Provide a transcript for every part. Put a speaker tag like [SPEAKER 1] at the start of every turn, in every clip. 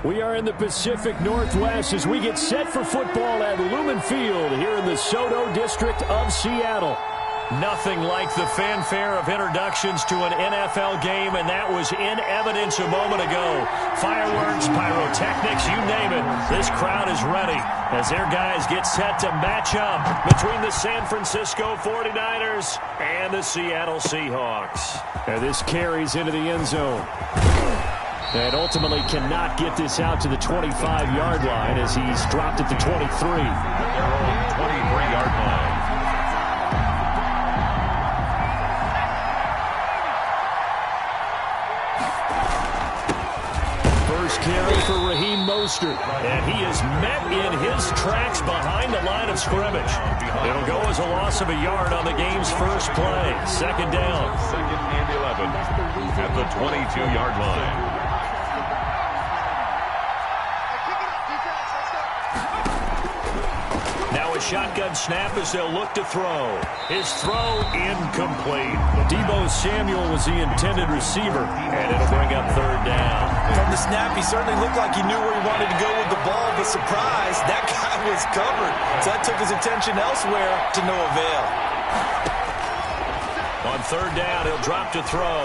[SPEAKER 1] We are in the Pacific Northwest as we get set for football at Lumen Field here in the Soto district of Seattle. Nothing like the fanfare of introductions to an NFL game, and that was in evidence a moment ago. Fireworks, pyrotechnics, you name it. This crowd is ready as their guys get set to match up between the San Francisco 49ers and the Seattle Seahawks. And this carries into the end zone. And ultimately cannot get this out to the 25-yard line as he's dropped at the 23.
[SPEAKER 2] Their own 23-yard line.
[SPEAKER 1] First carry for Raheem Mostert. And he is met in his tracks behind the line of scrimmage. It'll go as a loss of a yard on the game's first play. Second down.
[SPEAKER 2] Second and 11 at the 22-yard line.
[SPEAKER 1] Shotgun snap as they'll look to throw. His throw incomplete. Deebo Samuel was the intended receiver, and it'll bring up third down.
[SPEAKER 3] From the snap, he certainly looked like he knew where he wanted to go with the ball, but surprise, that guy was covered. So that took his attention elsewhere to no avail.
[SPEAKER 1] On third down, he'll drop to throw.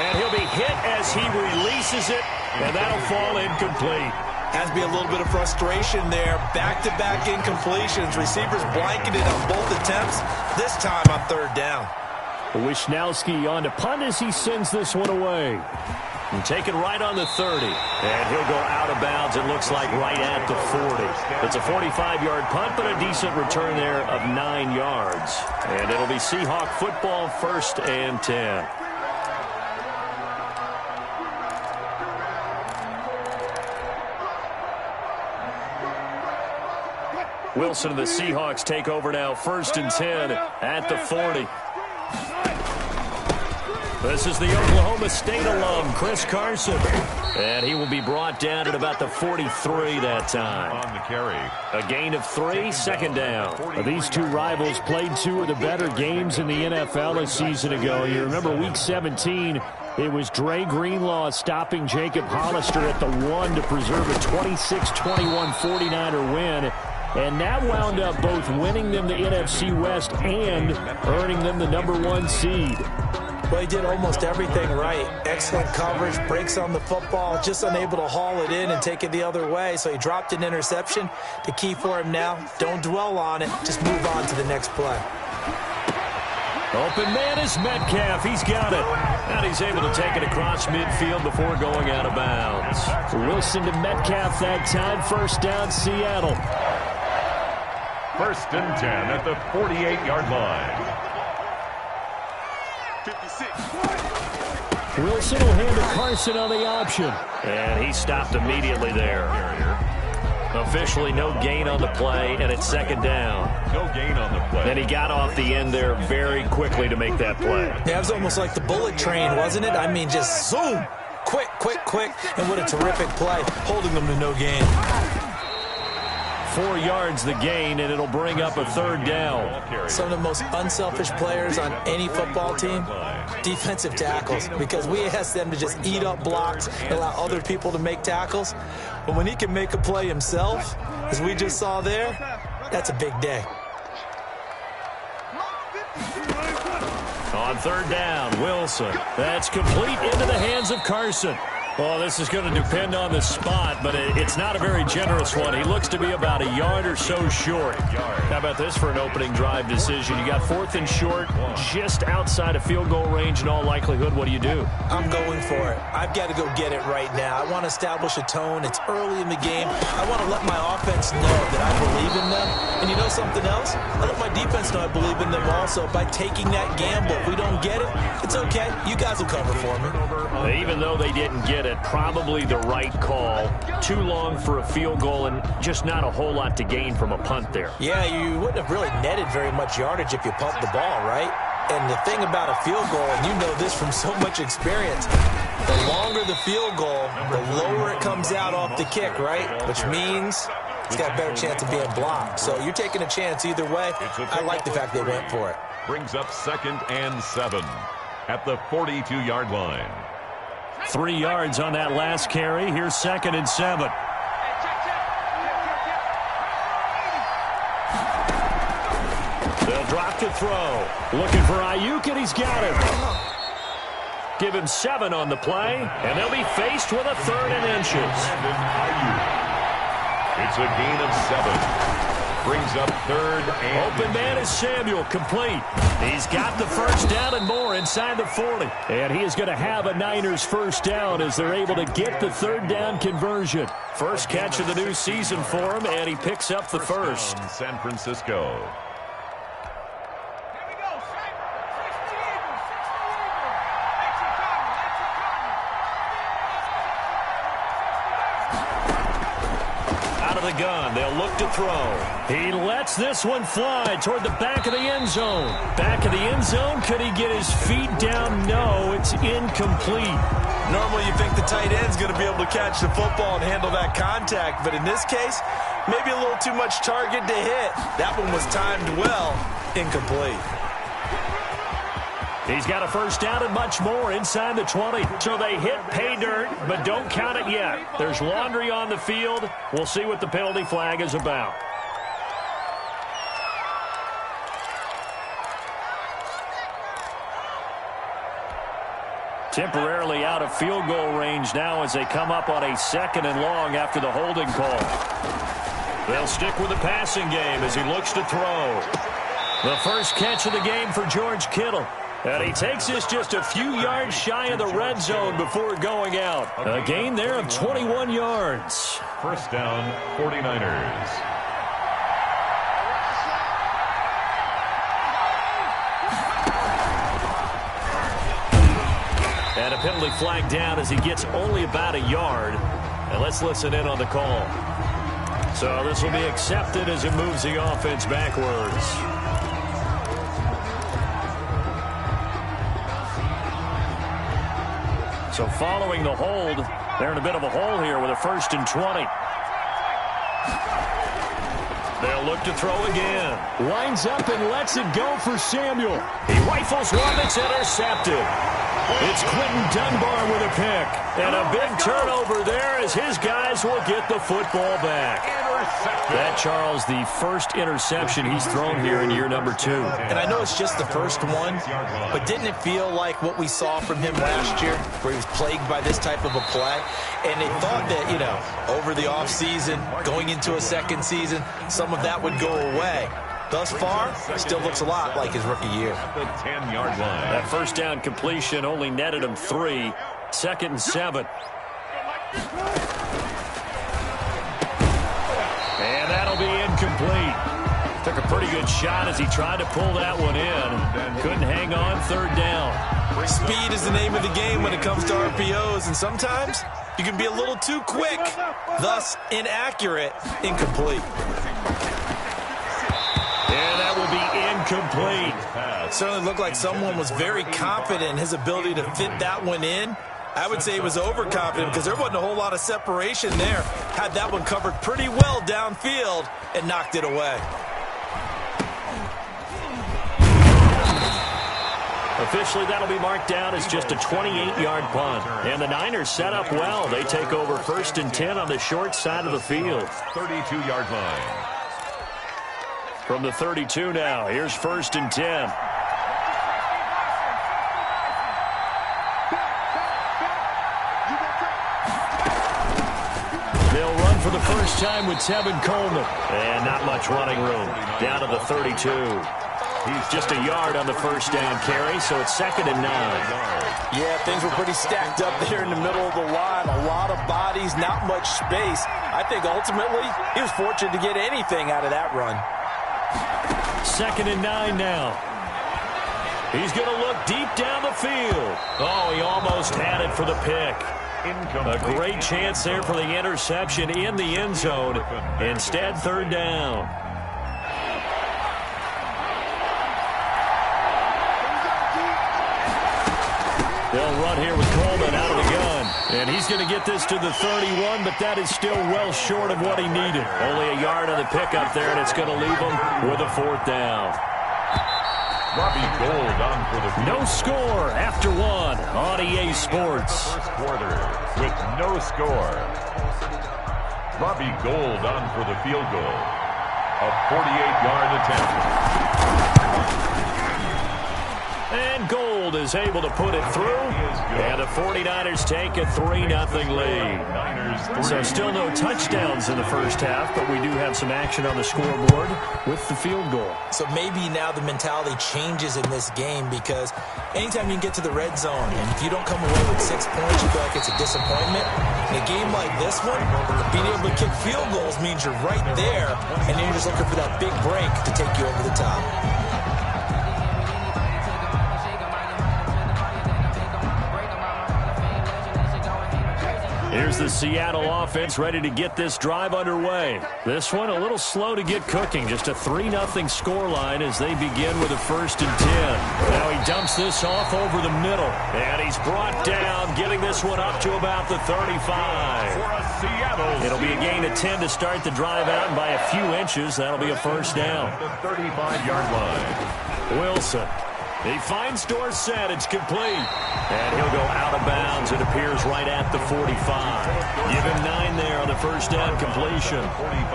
[SPEAKER 1] And he'll be hit as he releases it, and that'll fall incomplete.
[SPEAKER 3] Has to be a little bit of frustration there. Back-to-back incompletions. Receivers blanketed on both attempts, this time on third down.
[SPEAKER 1] Wishnowski on to punt as he sends this one away. And taken right on the 30. And he'll go out of bounds, it looks like, right at the 40. It's a 45-yard punt, but a decent return there of 9 yards. And it'll be Seahawk football, 1st and 10. Wilson and the Seahawks take over now, 1st and 10 at the 40. This is the Oklahoma State alum, Chris Carson. And he will be brought down at about the 43 that time.
[SPEAKER 2] On the carry.
[SPEAKER 1] A gain of 3, second down. These two rivals played 2 of the better games in the NFL a season ago. You remember week 17, it was Dre Greenlaw stopping Jacob Hollister at the 1 to preserve a 26-21 49er win. And that wound up both winning them the NFC West and earning them the #1 seed.
[SPEAKER 3] Well, he did almost everything right. Excellent coverage, breaks on the football, just unable to haul it in and take it the other way. So he dropped an interception. The key for him now, don't dwell on it. Just move on to the next play.
[SPEAKER 1] Open man is Metcalf. He's got it. And he's able to take it across midfield before going out of bounds. Wilson to Metcalf that time. First down, Seattle.
[SPEAKER 2] 1st and 10 at the 48-yard line.
[SPEAKER 1] 56. Wilson will hand to Carson on the option. And he stopped immediately there. Officially no gain on the play, and it's second down.
[SPEAKER 2] No gain on the play.
[SPEAKER 1] And he got off the end there very quickly to make that play.
[SPEAKER 3] Yeah, it was almost like the bullet train, wasn't it? I mean, just zoom. Quick, quick, quick. And what a terrific play, holding them to no gain.
[SPEAKER 1] 4 yards the gain, and it'll bring up a third down.
[SPEAKER 3] Some of the most unselfish players on any football team, defensive tackles, because we ask them to just eat up blocks and allow other people to make tackles. But when he can make a play himself, as we just saw there, that's a big day.
[SPEAKER 1] On third down, Wilson. That's complete into the hands of Carson. Well, this is going to depend on the spot, but it's not a very generous one. He looks to be about a yard or so short. How about this for an opening drive decision? You got 4th and short, just outside of field goal range in all likelihood. What do you do?
[SPEAKER 3] I'm going for it. I've got to go get it right now. I want to establish a tone. It's early in the game. I want to let my offense know that I believe in them. And you know something else? I let my defense know I believe in them also by taking that gamble. If we don't get it, it's okay. You guys will cover for me.
[SPEAKER 1] Even though they didn't get it, probably the right call. Too long for a field goal and just not a whole lot to gain from a punt there.
[SPEAKER 3] Yeah, you wouldn't have really netted very much yardage if you pumped the ball, right? And the thing about a field goal, and you know this from so much experience, the longer the field goal, the lower it comes out off the kick, right? Which means it's got a better chance of being blocked. So you're taking a chance either way. I like the fact they went for it.
[SPEAKER 2] Brings up 2nd and 7 at the 42-yard line.
[SPEAKER 1] 3 yards on that last carry. Here's 2nd and 7. They'll drop to throw. Looking for Ayuk, and he's got it. Give him 7 on the play, and they'll be faced with a 3rd and inches.
[SPEAKER 2] It's a gain of 7. Brings up 3rd and
[SPEAKER 1] open man is Samuel, complete. He's got the first down and more inside the 40. And he is going to have a Niners first down as they're able to get the 3rd down conversion. First catch of the new season for him, and he picks up the first.
[SPEAKER 2] San Francisco.
[SPEAKER 1] The gun. They'll look to throw. He lets this one fly toward the back of the end zone. Back of the end zone. Could he get his feet down? No, it's incomplete.
[SPEAKER 3] Normally you think the tight end's going to be able to catch the football and handle that contact, but in this case, maybe a little too much target to hit. That one was timed well. Incomplete.
[SPEAKER 1] He's got a first down and much more inside the 20. So they hit pay dirt, but don't count it yet. There's laundry on the field. We'll see what the penalty flag is about. Temporarily out of field goal range now as they come up on a 2nd and long after the holding call. They'll stick with the passing game as he looks to throw. The first catch of the game for George Kittle. And he takes this just a few yards shy of the red zone before going out. A gain there of 21 yards.
[SPEAKER 2] First down, 49ers.
[SPEAKER 1] And a penalty flag down as he gets only about a yard. And let's listen in on the call. So this will be accepted as it moves the offense backwards. So following the hold, they're in a bit of a hole here with a 1st and 20. They'll look to throw again. Lines up and lets it go for Samuel. He rifles one that's intercepted. It's Quentin Dunbar with a pick. And a big turnover there as his guys will get the football back. That, Charles, the first interception he's thrown here in year number 2.
[SPEAKER 3] And I know it's just the first one, but didn't it feel like what we saw from him last year, where he was plagued by this type of a play? And they thought that, you know, over the offseason, going into a second season, some of that would go away. Thus far, still looks a lot like his rookie year.
[SPEAKER 2] The 10-yard line.
[SPEAKER 1] That first down completion only netted him 3. 2nd and 7. And that'll be incomplete. Took a pretty good shot as he tried to pull that one in. Couldn't hang on. 3rd down.
[SPEAKER 3] Speed is the name of the game when it comes to RPOs, and sometimes you can be a little too quick, thus inaccurate, incomplete.
[SPEAKER 1] And that will be incomplete.
[SPEAKER 3] Certainly looked like someone was very confident in his ability to fit that one in. I would say he was overconfident because there wasn't a whole lot of separation there. Had that one covered pretty well downfield and knocked it away.
[SPEAKER 1] Officially, that'll be marked down as just a 28-yard punt. And the Niners set up well. They take over 1st and 10 on the short side of the field.
[SPEAKER 2] 32-yard line.
[SPEAKER 1] From the 32 now, here's 1st and 10. They'll run for the first time with Tevin Coleman. And not much running room. Down to the 32. He's just a yard on the first down carry, so it's 2nd and 9.
[SPEAKER 3] Yeah, things were pretty stacked up there in the middle of the line. A lot of bodies, not much space. I think ultimately he was fortunate to get anything out of that run.
[SPEAKER 1] 2nd and 9 now. He's going to look deep down the field. Oh, he almost had it for the pick. A great chance there for the interception in the end zone. Instead, 3rd down. They'll run here with Coleman out of the gun. And he's going to get this to the 31, but that is still well short of what he needed. Only a yard on the pickup there, and it's going to leave him with a 4th down.
[SPEAKER 2] Robbie Gould on for the field.
[SPEAKER 1] No score after one on EA Sports.
[SPEAKER 2] First quarter with no score. Robbie Gould on for the field goal. A 48-yard attempt.
[SPEAKER 1] And Gould is able to put it through. And the 49ers take a 3-0 lead. So still no touchdowns in the first half, but we do have some action on the scoreboard with the field goal.
[SPEAKER 3] So maybe now the mentality changes in this game, because anytime you can get to the red zone, and if you don't come away with 6 points, you feel like it's a disappointment. In a game like this one, being able to kick field goals means you're right there, and you're just looking for that big break to take you over the top.
[SPEAKER 1] Here's the Seattle offense ready to get this drive underway. This one a little slow to get cooking. Just a 3-0 scoreline as they begin with a 1st and 10. Now he dumps this off over the middle. And he's brought down, getting this one up to about the 35. It'll be a gain of 10 to start the drive out, and by a few inches, that'll be a 1st down.
[SPEAKER 2] The 35-yard line.
[SPEAKER 1] Wilson. He finds Dorsett. It's complete. And he'll go out of bounds. It appears right at the 45. Give him 9 there on the 1st down completion.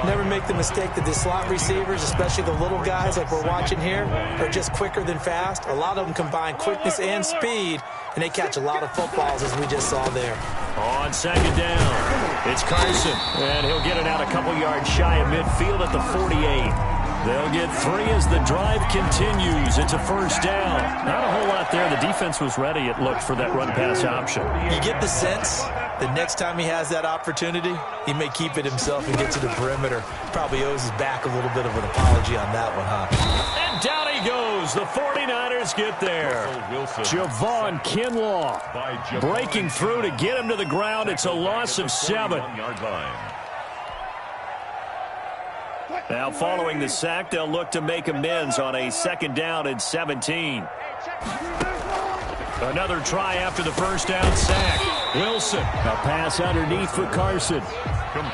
[SPEAKER 3] Never make the mistake that the slot receivers, especially the little guys like we're watching here, are just quicker than fast. A lot of them combine quickness and speed, and they catch a lot of footballs, as we just saw there.
[SPEAKER 1] On 2nd down, it's Carson. And he'll get it out a couple yards shy of midfield at the 48. They'll get 3 as the drive continues. It's a 1st down. Not a whole lot there. The defense was ready, it looked, for that run-pass option.
[SPEAKER 3] You get the sense that next time he has that opportunity, he may keep it himself and get to the perimeter. Probably owes his back a little bit of an apology on that one, huh?
[SPEAKER 1] And down he goes. The 49ers get there. Javon Kinlaw breaking through to get him to the ground. It's a loss of 7. Now, following the sack, they'll look to make amends on a 2nd down and 17. Another try after the 1st down sack. Wilson, a pass underneath for Carson.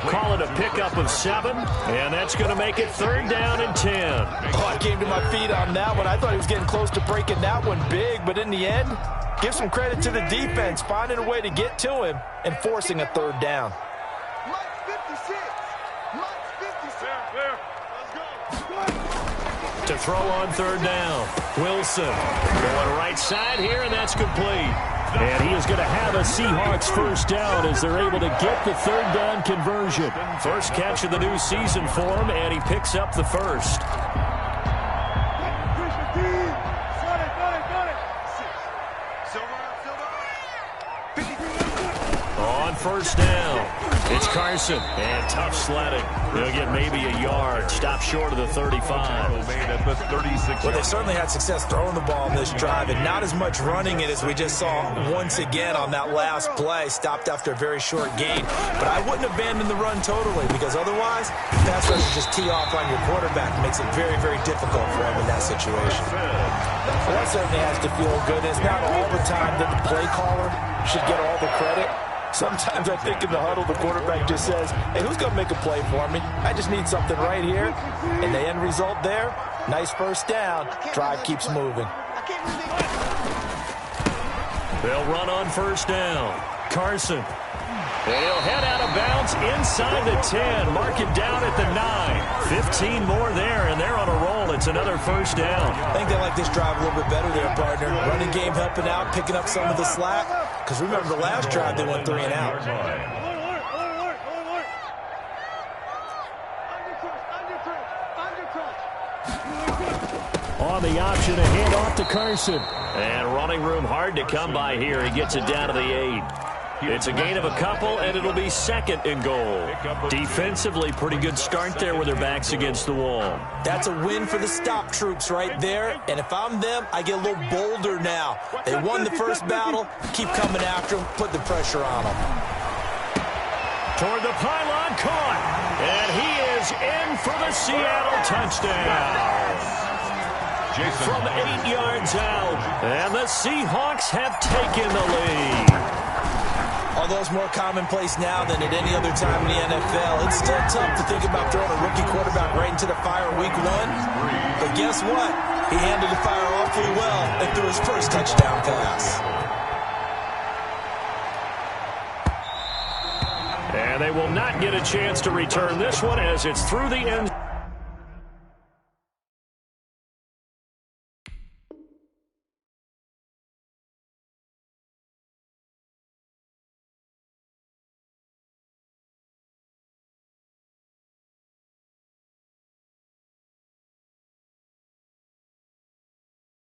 [SPEAKER 1] Call it a pickup of 7, and that's going to make it 3rd down and 10.
[SPEAKER 3] Oh, I came to my feet on that one. I thought he was getting close to breaking that one big, but in the end, give some credit to the defense, finding a way to get to him and forcing a 3rd down.
[SPEAKER 1] To throw on 3rd down. Wilson going right side here, and that's complete. And he is going to have a Seahawks 1st down as they're able to get the 3rd down conversion. First catch of the new season for him, and he picks up the 1st. On 1st down, it's Carson, and tough sledding. He'll get maybe a yard, stop short of the 35.
[SPEAKER 3] Well, they certainly had success throwing the ball on this drive, and not as much running it as we just saw once again on that last play. Stopped after a very short gain. But I wouldn't abandon the run totally, because otherwise, pass rushers just tee off on your quarterback. It makes it very, very difficult for him in that situation. Well, that certainly has to feel good. It's not all the time that the play caller should get all the credit. Sometimes I think in the huddle, the quarterback just says, hey, who's going to make a play for me? I just need something right here. And the end result there, nice 1st down. Drive keeps moving.
[SPEAKER 1] They'll run on 1st down. Carson. And he'll head out of bounds inside the 10. Mark it down at the 9. 15 more there, and they're on a roll. It's another 1st down.
[SPEAKER 3] I think they like this drive a little bit better there, partner. Running game helping out, picking up some of the slack. Because remember, the last drive, they went 3 and out.
[SPEAKER 1] On the option, a hand off to Carson. And running room hard to come by here. He gets it down to the 8. It's a gain of a couple, and it'll be 2nd and goal. Defensively, pretty good start there with their backs against the wall.
[SPEAKER 3] That's a win for the stop troops right there. And if I'm them, I get a little bolder now. They won the first battle. Keep coming after them. Put the pressure on them.
[SPEAKER 1] Toward the pylon, caught. And he is in for the Seattle touchdown. From 8 yards out. And the Seahawks have taken the lead.
[SPEAKER 3] Although it's more commonplace now than at any other time in the NFL, it's still tough to think about throwing a rookie quarterback right into the fire week 1. But guess what? He handled the fire awfully well and threw his first touchdown pass.
[SPEAKER 1] And they will not get a chance to return this one as it's through the end.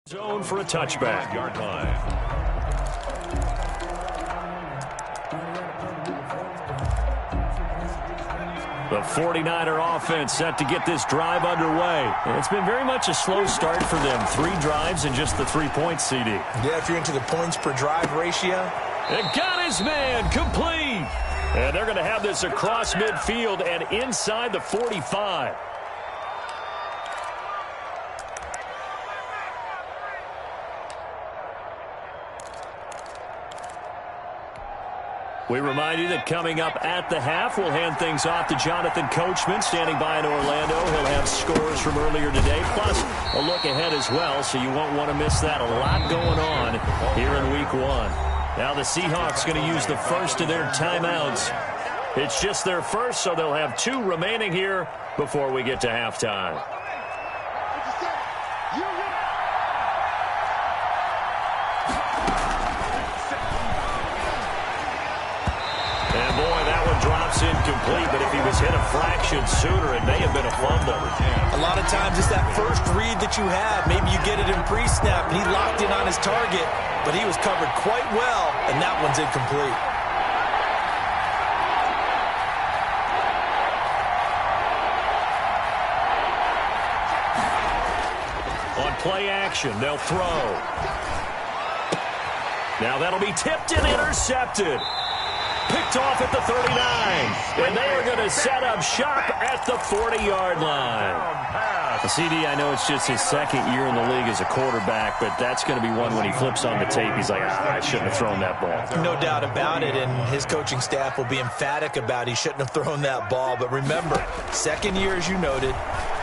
[SPEAKER 1] Zone for a touchback.
[SPEAKER 2] Yard line.
[SPEAKER 1] The 49er offense set to get this drive underway. And it's been very much a slow start for them. 3 drives and just the 3 points, CD.
[SPEAKER 3] Yeah, if you're into the points per drive ratio.
[SPEAKER 1] And got his man complete. And they're going to have this across midfield and inside the 45. We remind you that coming up at the half, we'll hand things off to Jonathan Coachman, standing by in Orlando. He'll have scores from earlier today, plus a look ahead as well, so you won't want to miss that. A lot going on here in Week 1. Now the Seahawks going to use the first of their timeouts. It's just their first, so they'll have 2 remaining here before we get to halftime. Drops incomplete, but if he was hit a fraction sooner, it may have been a fumble.
[SPEAKER 3] A lot of times it's that first read that you have. Maybe you get it in pre-snap, and he locked in on his target, but he was covered quite well, and that one's incomplete.
[SPEAKER 1] On play action, they'll throw. Now that'll be tipped and intercepted. Picked off at the 39, and they are going to set up shop at the 40-yard line. CD, I know it's just his second year in the league as a quarterback, but that's going to be one when he flips on the tape. He's like, I shouldn't have thrown that ball.
[SPEAKER 3] No doubt about it, and his coaching staff will be emphatic about he shouldn't have thrown that ball. But remember, second year, as you noted,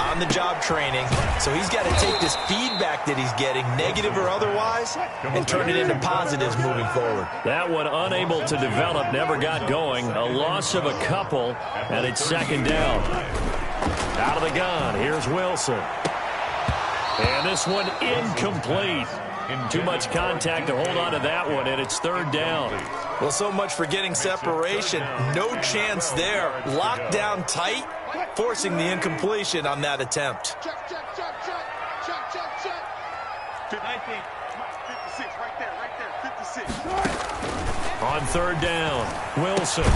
[SPEAKER 3] on-the-job training, so he's got to take this feedback that he's getting, negative or otherwise, and turn it into positives moving forward.
[SPEAKER 1] That one unable to develop, never got going. A loss of a couple, and it's second down. Out of the gun, here's Wilson. And this one incomplete. Too much contact to hold on to that one, and it's third down.
[SPEAKER 3] Well, so much for getting separation. No chance there. Locked down tight, forcing the incompletion on that attempt.
[SPEAKER 4] Check. 19, 56, right there, 56.
[SPEAKER 1] On third down, Wilson.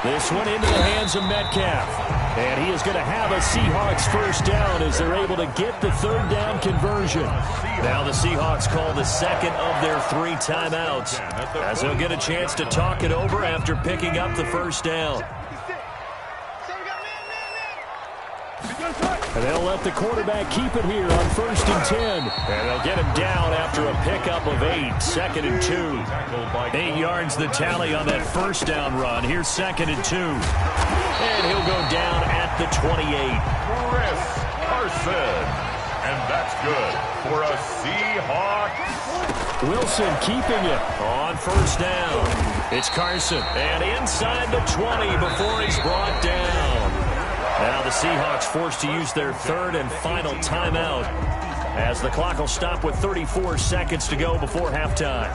[SPEAKER 1] This one into the hands of Metcalf. And he is going to have a Seahawks first down as they're able to get the third down conversion. Now the Seahawks call the second of their 3 timeouts as they'll get a chance to talk it over after picking up the first down. And they'll let the quarterback keep it here on 1st and 10. And they'll get him down after a pickup of 8. 2nd and 2. 8 yards the tally on that first down run. Here's 2nd and 2. And he'll go down at the 28.
[SPEAKER 2] Chris Carson. And that's good for a Seahawk.
[SPEAKER 1] Wilson keeping it on first down. It's Carson. And inside the 20 before he's brought down. Now the Seahawks forced to use their third and final timeout as the clock will stop with 34 seconds to go before halftime.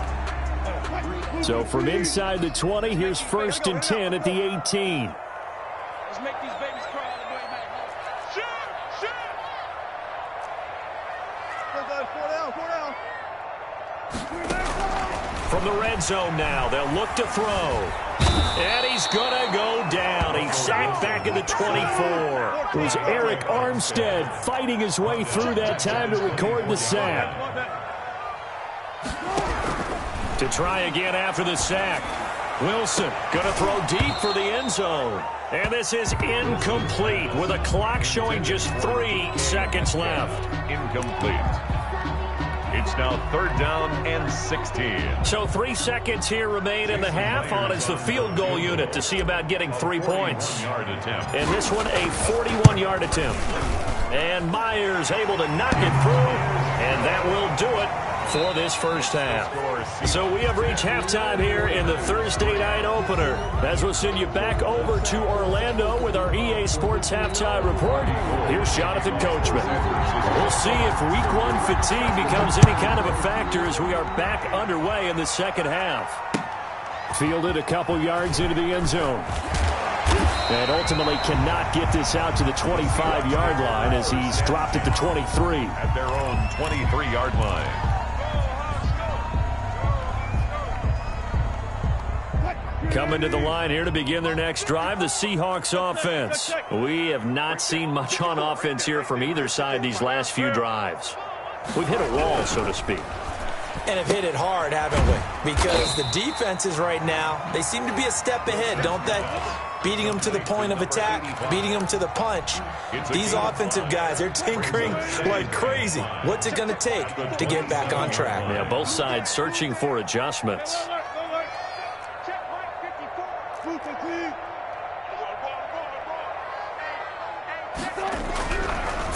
[SPEAKER 1] So from inside the 20, here's 1st and 10 at the 18.
[SPEAKER 4] Let's make these babies cry all the way back. Shoot! Four down.
[SPEAKER 1] From the red zone now, they'll look to throw. And he's going to go down. He's sacked back at the 24. It was Eric Armstead fighting his way through that time to record the sack. To try again after the sack. Wilson going to throw deep for the end zone. And this is incomplete with a clock showing just 3 seconds left.
[SPEAKER 2] Incomplete. It's now 3rd down and 16.
[SPEAKER 1] So 3 seconds here remain in the half on as the field goal unit to see about getting 3 points. And this one a 41-yard attempt. And Myers able to knock it through. And And that will do it for this first half. So we have reached halftime here in the Thursday night opener. As we'll send you back over to Orlando with our EA Sports halftime report, here's Jonathan Coachman. We'll see if week one fatigue becomes any kind of a factor as we are back underway in the second half. Fielded a couple yards into the end zone. And ultimately cannot get this out to the 25-yard line as he's dropped at the 23.
[SPEAKER 2] At their own 23-yard line.
[SPEAKER 1] Coming to the line here to begin their next drive, the Seahawks offense. We have not seen much on offense here from either side these last few drives. We've hit a wall, so to speak.
[SPEAKER 3] And have hit it hard, haven't we? Because the defenses right now, they seem to be a step ahead, don't they? Beating them to the point of attack, beating them to the punch. These offensive guys, they're tinkering like crazy. What's it going to take to get back on track?
[SPEAKER 1] Yeah, both sides searching for adjustments.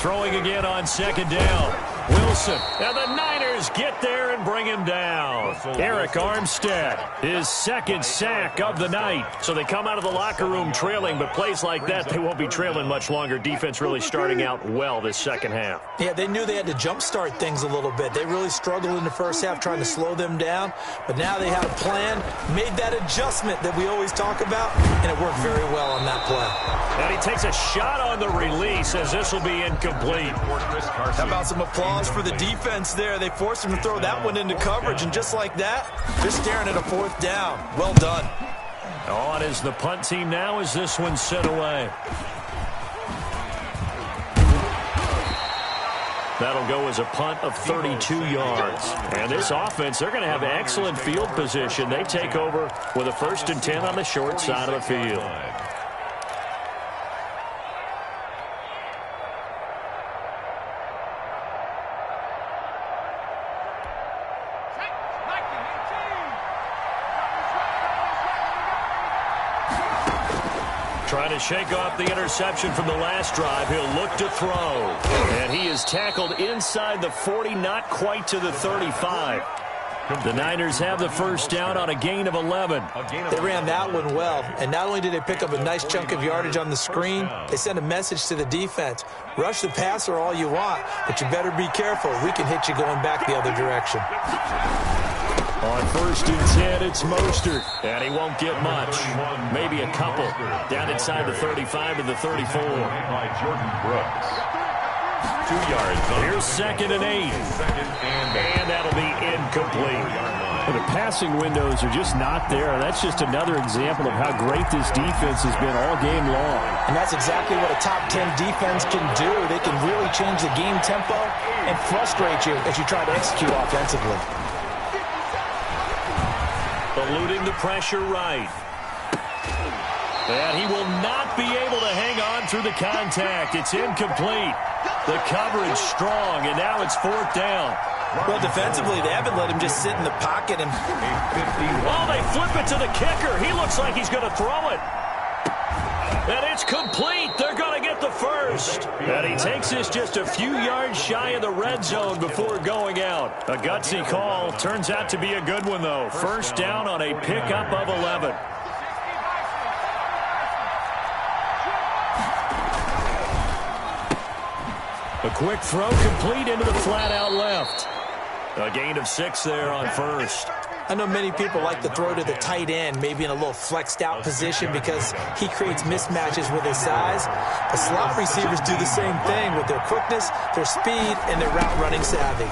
[SPEAKER 1] Throwing again on second down. Wilson. And the Niners get there and bring him down. Eric Armstead, his second sack of the night. So they come out of the locker room trailing, but plays like that, they won't be trailing much longer. Defense really starting out well this second half.
[SPEAKER 3] Yeah, they knew they had to jumpstart things a little bit. They really struggled in the first half trying to slow them down, but now they had a plan, made that adjustment that we always talk about, and it worked very well on that play.
[SPEAKER 1] And he takes a shot on the release as this will be incomplete.
[SPEAKER 3] How about some applause for the defense there? They forced him to throw that one into coverage, and just like that, they're staring at a fourth down. Well done.
[SPEAKER 1] On is the punt team now as this one's sent away. That'll go as a punt of 32 yards. And this offense, they're going to have excellent field position. They take over with a 1st and 10 on the short side of the field. Trying to shake off the interception from the last drive. He'll look to throw. And he is tackled inside the 40, not quite to the 35. The Niners have the first down on a gain of 11.
[SPEAKER 3] They ran that one well. And not only did they pick up a nice chunk of yardage on the screen, they sent a message to the defense. Rush the passer all you want, but you better be careful. We can hit you going back the other direction.
[SPEAKER 1] On 1st and 10, it's Mostert, and he won't get much. Maybe a couple. Down inside the 35 to the 34.
[SPEAKER 2] By Jordan Brooks. 2 yards.
[SPEAKER 1] Here's 2nd and 8. And that'll be incomplete.
[SPEAKER 5] The passing windows are just not there. That's just another example of how great this defense has been all game long.
[SPEAKER 3] And that's exactly what a top 10 defense can do. They can really change the game tempo and frustrate you as you try to execute offensively.
[SPEAKER 1] Eluding the pressure right. And he will not be able to hang on through the contact. It's incomplete. The coverage strong, and now it's 4th down.
[SPEAKER 3] Well, defensively, they haven't let him just sit in the pocket. And
[SPEAKER 1] oh, they flip it to the kicker. He looks like he's going to throw it. And it's complete. They're going to get the first. And he takes this just a few yards shy of the red zone before going out. A gutsy call. Turns out to be a good one, though. First down on a pickup of 11. A quick throw complete into the flat out left. A gain of 6 there on 1st.
[SPEAKER 3] I know many people like to throw to the tight end, maybe in a little flexed out position because he creates mismatches with his size. The slot receivers do the same thing with their quickness, their speed, and their route running savvy.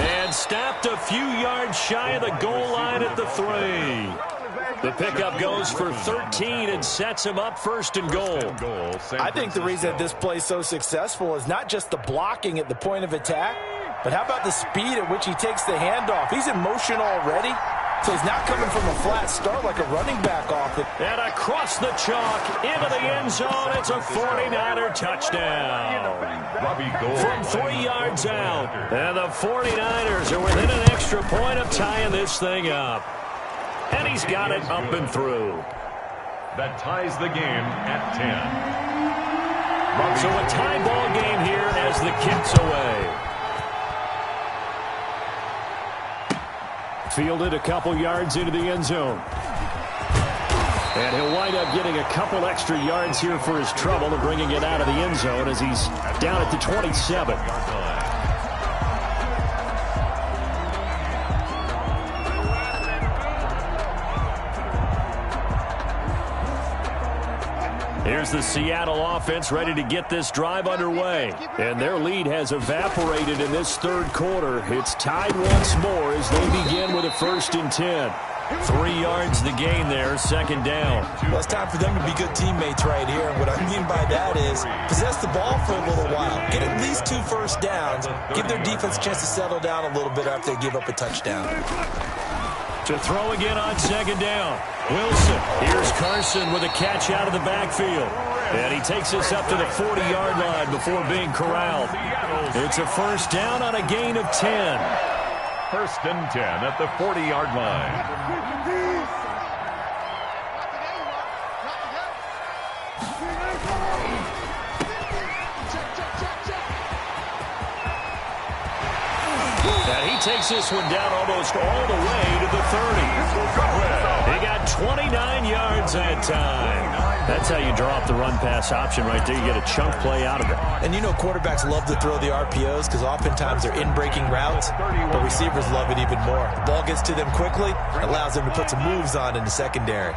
[SPEAKER 1] And stopped a few yards shy of the goal line at the 3. The pickup goes for 13 and sets him up 1st and goal.
[SPEAKER 6] I think the reason that this play is so successful is not just the blocking at the point of attack, but how about the speed at which he takes the handoff? He's in motion already, so he's not coming from a flat start like a running back off it.
[SPEAKER 1] And across the chalk, into the end zone, it's a 49er touchdown. From 3 yards out, and the 49ers are within an extra point of tying this thing up. And he's got it up and through.
[SPEAKER 2] That ties the game at
[SPEAKER 1] So a tie ball game here as the kick's away. Fielded a couple yards into the end zone. And he'll wind up getting a couple extra yards here for his trouble and bringing it out of the end zone as he's down at the 27. Here's the Seattle offense ready to get this drive underway. And their lead has evaporated in this third quarter. It's tied once more as they begin with a 1st and 10. 3 yards the gain there, 2nd down.
[SPEAKER 3] Well, it's time for them to be good teammates right here. And what I mean by that is possess the ball for a little while. Get at least 2 first downs. Give their defense a chance to settle down a little bit after they give up a touchdown.
[SPEAKER 1] To throw again on 2nd down. Wilson. Here's Carson with a catch out of the backfield. And he takes us up to the 40-yard line before being corralled. It's a 1st down on a gain of 10.
[SPEAKER 2] 1st and 10 at the 40-yard line.
[SPEAKER 1] And he takes this one down almost all the way to the 30. He got 29 yards that time. That's how you draw up the run-pass option right there. You get a chunk play out of it.
[SPEAKER 3] And you know quarterbacks love to throw the RPOs because oftentimes they're in-breaking routes, but receivers love it even more. The ball gets to them quickly, allows them to put some moves on in the secondary.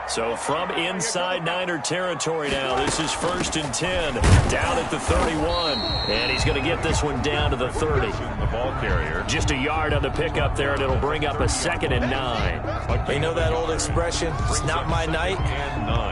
[SPEAKER 1] So from inside Niner territory now, this is 1st and 10, down at the 31. And he's going to get this one down to the 30.
[SPEAKER 2] The ball carrier.
[SPEAKER 1] Just a yard on the pickup there, and it'll bring up a 2nd and 9.
[SPEAKER 3] You know that old expression, it's not my night?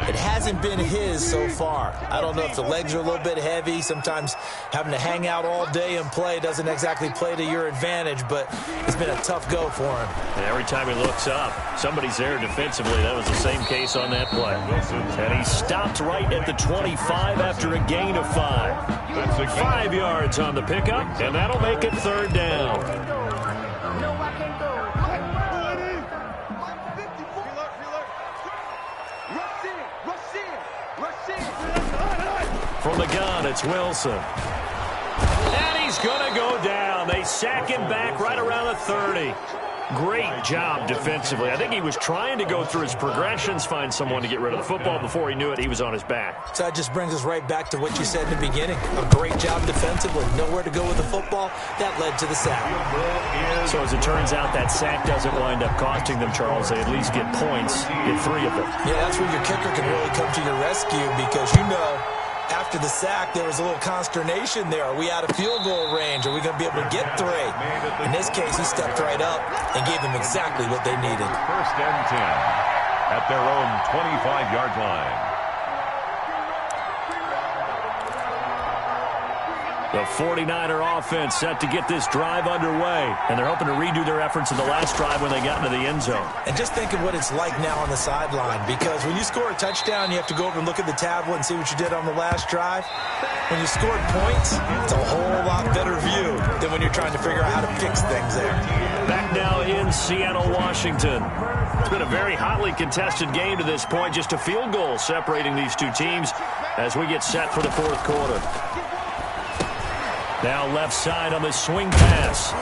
[SPEAKER 3] It hasn't been his so far. I don't know if the legs are a little bit heavy. Sometimes having to hang out all day and play doesn't exactly play to your advantage, but it's been a tough go for him.
[SPEAKER 1] And every time he looks up, somebody's there defensively. That was the same case on that play. And he stopped right at the 25 after a gain of 5. 5 yards on the pickup, and that'll make it 3rd down. From the gun, it's Wilson. And he's going to go down. They sack him back right around the 30. Great job defensively. I think he was trying to go through his progressions, find someone to get rid of the football. Before he knew it, he was on his back.
[SPEAKER 3] So that just brings us right back to what you said in the beginning. A great job defensively. Nowhere to go with the football. That led to the sack.
[SPEAKER 1] So as it turns out, that sack doesn't wind up costing them, Charles. They at least get points, get 3 of them.
[SPEAKER 3] Yeah, that's where your kicker can really come to your rescue because you know after the sack, there was a little consternation there. Are we out of field goal range? Are we going to be able to get 3? In this case, he stepped right up and gave them exactly what they needed.
[SPEAKER 2] 1st and 10 at their own 25-yard line.
[SPEAKER 1] The 49er offense set to get this drive underway. And they're hoping to redo their efforts in the last drive when they got into the end zone.
[SPEAKER 3] And just think of what it's like now on the sideline. Because when you score a touchdown, you have to go over and look at the tablet and see what you did on the last drive. When you scored points, it's a whole lot better view than when you're trying to figure out how to fix things there.
[SPEAKER 1] Back now in Seattle, Washington. It's been a very hotly contested game to this point. Just a field goal separating these two teams as we get set for the 4th quarter. Now left side on the swing pass.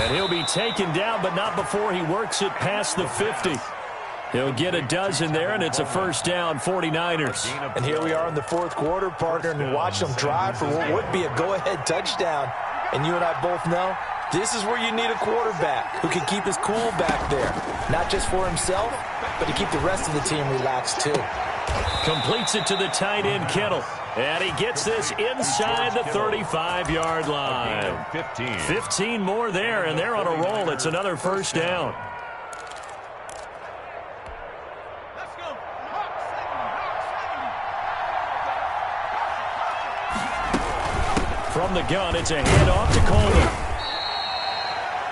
[SPEAKER 1] And he'll be taken down, but not before he works it past the 50. He'll get a dozen there, and it's a 1st down, 49ers.
[SPEAKER 3] And here we are in the 4th quarter, partner, and watch them drive for what would be a go-ahead touchdown. And you and I both know this is where you need a quarterback who can keep his cool back there. Not just for himself, but to keep the rest of the team relaxed too.
[SPEAKER 1] Completes it to the tight end, Kittle. And he gets this inside the 35-yard line. 15 more there, and they're on a roll. It's another 1st down. From the gun, it's a handoff to Coleman.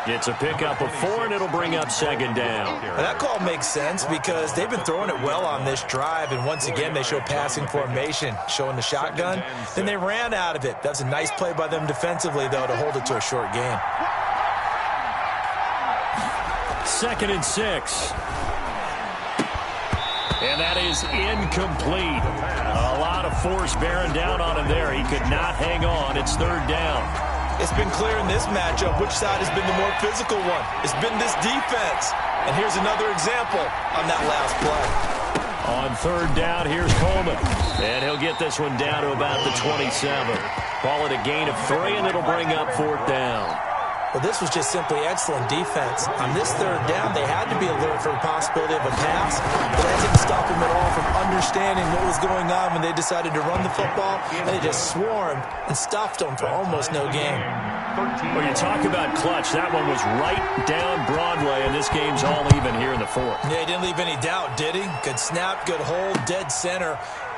[SPEAKER 1] It's a pickup of 4, and it'll bring up 2nd down.
[SPEAKER 3] And that call makes sense because they've been throwing it well on this drive, and once again they show passing formation, showing the shotgun. Then they ran out of it. That's a nice play by them defensively, though, to hold it to a short gain.
[SPEAKER 1] 2nd and 6. And that is incomplete. A lot lot of force bearing down on him there. He could not hang on. It's third down.
[SPEAKER 3] It's been clear in this matchup which side has been the more physical one. It's been this defense. And here's another example on that last play.
[SPEAKER 1] On third down, here's Coleman. And he'll get this one down to about the 27. Call it a gain of 3, and it'll bring up fourth down.
[SPEAKER 3] Well, this was just simply excellent defense. On this third down, they had to be alert for the possibility of a pass, but that didn't stop them at all from understanding what was going on when they decided to run the football, and they just swarmed and stuffed them for almost no gain.
[SPEAKER 1] Well, you talk about clutch. That one was right down Broadway, and this game's all even here in the fourth.
[SPEAKER 3] Yeah, he didn't leave any doubt, did he? Good snap, good hold, dead center.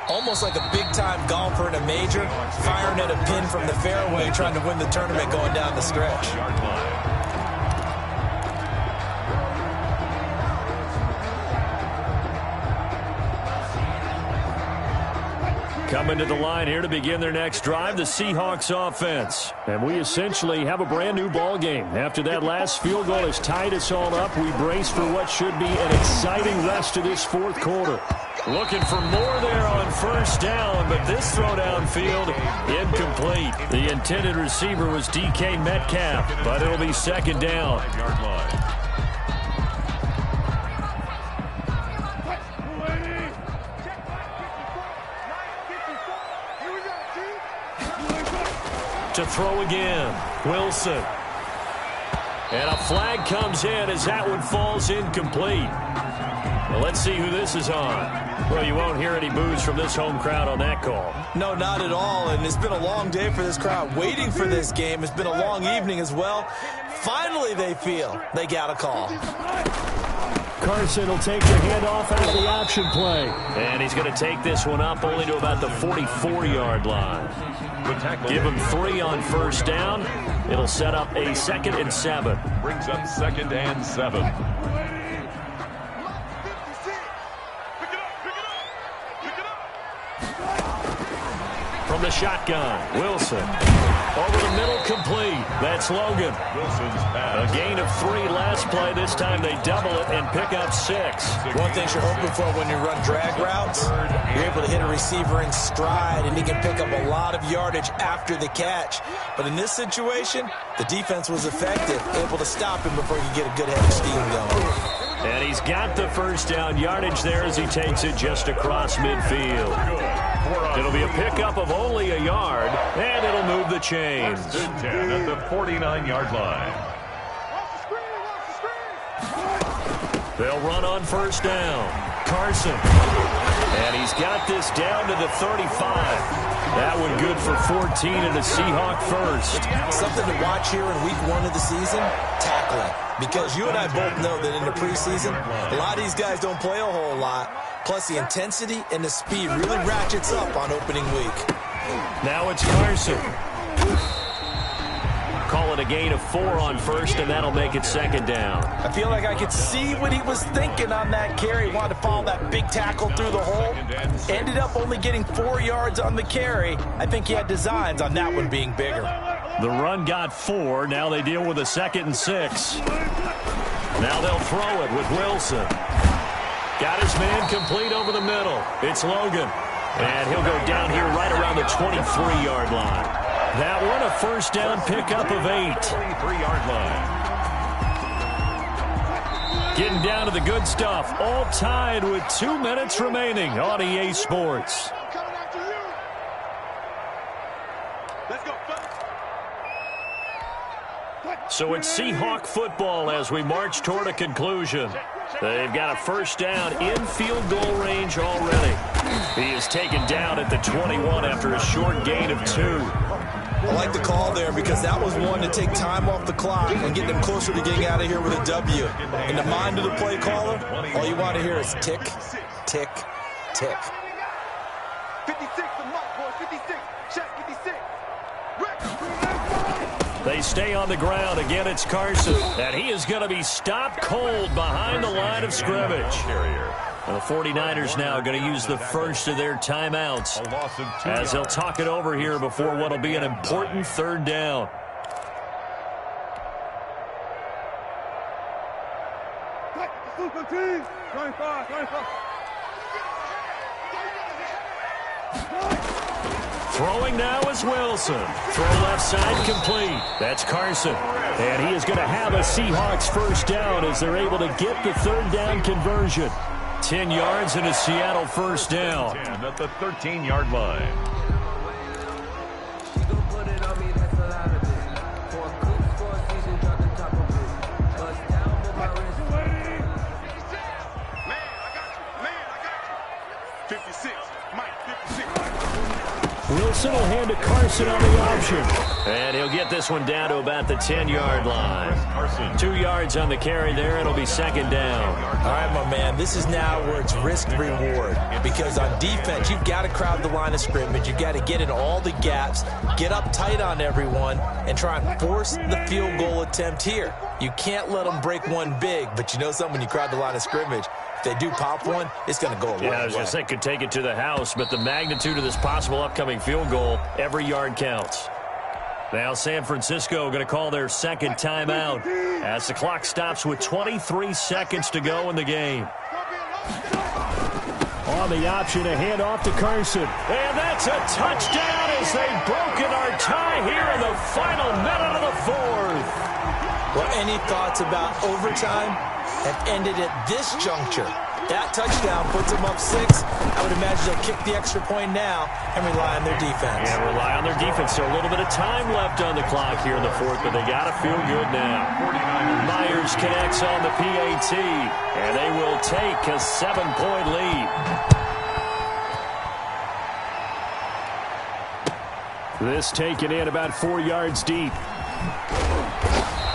[SPEAKER 3] Almost like a big-time golfer in a major, firing at a pin from the fairway, trying to win the tournament going down the stretch.
[SPEAKER 1] Coming to the line here to begin their next drive, the Seahawks offense. And we essentially have a brand-new ball game. After that last field goal has tied us all up, we brace for what should be an exciting rest of this fourth quarter. Looking for more there on first down, but this throw downfield incomplete. The intended receiver was DK Metcalf, but it'll be second down. To throw again, Wilson. And a flag comes in as that one falls incomplete. Well, let's see who this is on. Well, you won't hear any boos from this home crowd on that call.
[SPEAKER 3] No, not at all, and it's been a long day for this crowd waiting for this game. It's been a long evening as well. Finally, they feel they got a call.
[SPEAKER 1] Carson will take the handoff out of the option play. And he's going to take this one up only to about the 44-yard line. Give him 3 on first down. It'll set up a 2nd and 7.
[SPEAKER 2] Brings up 2nd and 7.
[SPEAKER 1] From the shotgun, Wilson. Over the middle, complete. That's Logan.
[SPEAKER 2] Wilson's pass.
[SPEAKER 1] A gain of 3 last play. This time they double it and pick up 6.
[SPEAKER 3] One thing you're hoping for when you run drag routes, you're able to hit a receiver in stride, and he can pick up a lot of yardage after the catch. But in this situation, the defense was effective, able to stop him before he could get a good head of steam going.
[SPEAKER 1] And he's got the first down yardage there as he takes it just across midfield. It'll be a pickup of only a yard, and it'll move the chains.
[SPEAKER 2] 10 at the 49-yard line.
[SPEAKER 1] They'll run on first down. Carson. And he's got this down to the 35. That one good for 14 and a Seahawk first.
[SPEAKER 3] Something to watch here in week 1 of the season, tackling. Because you and I both know that in the preseason, a lot of these guys don't play a whole lot. Plus, the intensity and the speed really ratchets up on opening week.
[SPEAKER 1] Now it's Carson. Call it a gain of 4 on first, and that'll make it second down.
[SPEAKER 6] I feel like I could see what he was thinking on that carry. He wanted to follow that big tackle through the hole. Ended up only getting 4 yards on the carry. I think he had designs on that one being bigger.
[SPEAKER 1] The run got 4. Now they deal with a 2nd and 6. Now they'll throw it with Wilson. Got his man complete over the middle. It's Logan. And he'll go down here right around the 23-yard line. That one a first down pickup of 8.
[SPEAKER 2] 23-yard line.
[SPEAKER 1] Getting down to the good stuff. All tied with 2 minutes remaining on EA Sports. So it's Seahawk football as we march toward a conclusion. They've got a first down in field goal range already. He is taken down at the 21 after a short gain of 2.
[SPEAKER 3] I like the call there because that was one to take time off the clock and get them closer to getting out of here with a W. In the mind of the play caller, all you want to hear is tick, tick, tick.
[SPEAKER 4] 56, the mark, boy, 56, check 56.
[SPEAKER 1] They stay on the ground. Again, it's Carson. And he is going to be stopped cold behind the line of scrimmage. And the 49ers now going to use the first of their timeouts as they'll talk it over here before what will be an important third down. Throwing now is Wilson. Throw left side complete. That's Carson. And he is going to have a Seahawks first down as they're able to get the third down conversion. 10 yards and a Seattle first down.
[SPEAKER 2] 10 at the 13-yard line.
[SPEAKER 1] Wilson will hand to Carson on the option. And he'll get this one down to about the 10-yard line. 2 yards on the carry there. It'll be second down.
[SPEAKER 3] All right, my man, this is now where it's risk-reward. Because on defense, you've got to crowd the line of scrimmage. You've got to get in all the gaps, get up tight on everyone, and try and force the field goal attempt here. You can't let them break one big, but you know something, when you crowd the line of scrimmage, if they do pop one, it's going to go a long way.
[SPEAKER 1] Yeah, I was going to say, could take it to the house, but the magnitude of this possible upcoming field goal, every yard counts. Now San Francisco going to call their second timeout as the clock stops with 23 seconds to go in the game.
[SPEAKER 5] On the option, a handoff to Carson.
[SPEAKER 1] And that's a touchdown as they've broken our tie here in the final minute of the fourth.
[SPEAKER 3] Well, any thoughts about overtime have ended at this juncture? That touchdown puts them up 6. I would imagine they'll kick the extra point now and rely on their defense.
[SPEAKER 1] Yeah, rely on their defense. So a little bit of time left on the clock here in the fourth, but they got to feel good now. Myers connects on the PAT, and they will take a 7-point lead.
[SPEAKER 5] This taken in about 4 yards deep.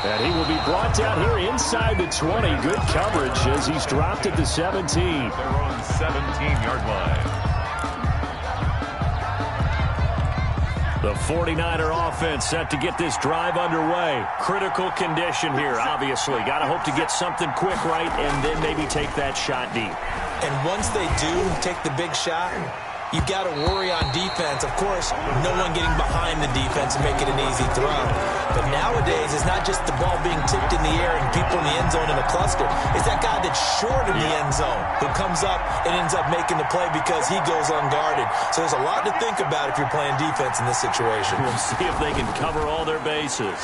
[SPEAKER 5] And he will be brought down here inside the 20. Good coverage as he's dropped at the 17.
[SPEAKER 2] They're on 17-yard line.
[SPEAKER 1] The 49er offense set to get this drive underway. Critical condition here, obviously. Got to hope to get something quick right and then maybe take that shot deep.
[SPEAKER 3] And once they do take the big shot, you've got to worry on defense. Of course, no one getting behind the defense and making an easy throw. But nowadays, it's not just the ball being tipped in the air and people in the end zone in a cluster. It's that guy that's short in the end zone who comes up and ends up making the play because he goes unguarded. So there's a lot to think about if you're playing defense in this situation.
[SPEAKER 1] We'll see if they can cover all their bases.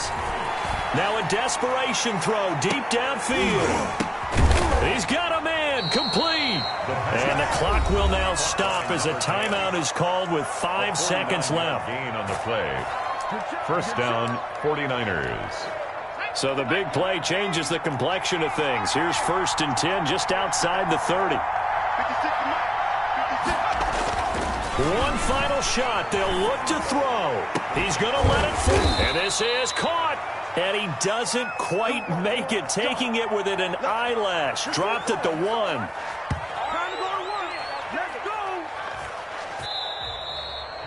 [SPEAKER 1] Now a desperation throw deep downfield. He's got a man, complete. And the clock will now stop as a timeout is called with 5 seconds left.
[SPEAKER 2] Gain on the play. First down, 49ers.
[SPEAKER 1] So the big play changes the complexion of things. Here's 1st and 10 just outside the 30. One final shot. They'll look to throw. He's going to let it fly. And this is caught. And he doesn't quite make it, taking it within an eyelash. Dropped at the 1.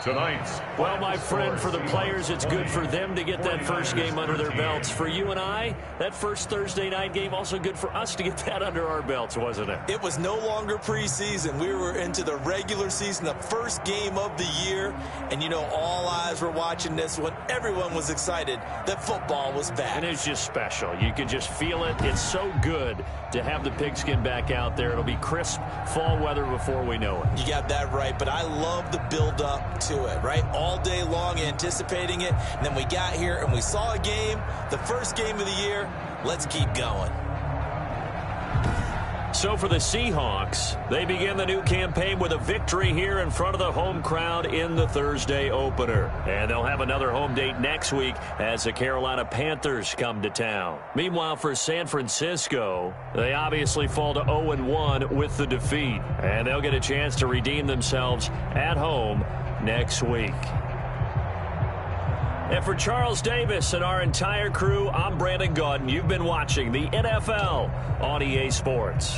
[SPEAKER 2] Tonight's
[SPEAKER 1] Well, my friend, for the players, it's good for them to get that first game under their belts. For you and I, that first Thursday night game, also good for us to get that under our belts, wasn't it?
[SPEAKER 3] It was no longer preseason. We were into the regular season, the first game of the year. And, you know, all eyes were watching this when everyone was excited that football was back.
[SPEAKER 1] And it's just special. You could just feel it. It's so good to have the pigskin back out there. It'll be crisp fall weather before we know it.
[SPEAKER 3] You got that right, but I love the build-up to it, right? All day long anticipating it, and then we got here and we saw a game, the first game of the year. Let's keep going.
[SPEAKER 1] So for the Seahawks, they begin the new campaign with a victory here in front of the home crowd in the Thursday opener. And they'll have another home date next week as the Carolina Panthers come to town. Meanwhile, for San Francisco, they obviously fall to 0-1 with the defeat. And they'll get a chance to redeem themselves at home next week. And for Charles Davis and our entire crew, I'm Brandon Gaudin. You've been watching the NFL on EA Sports.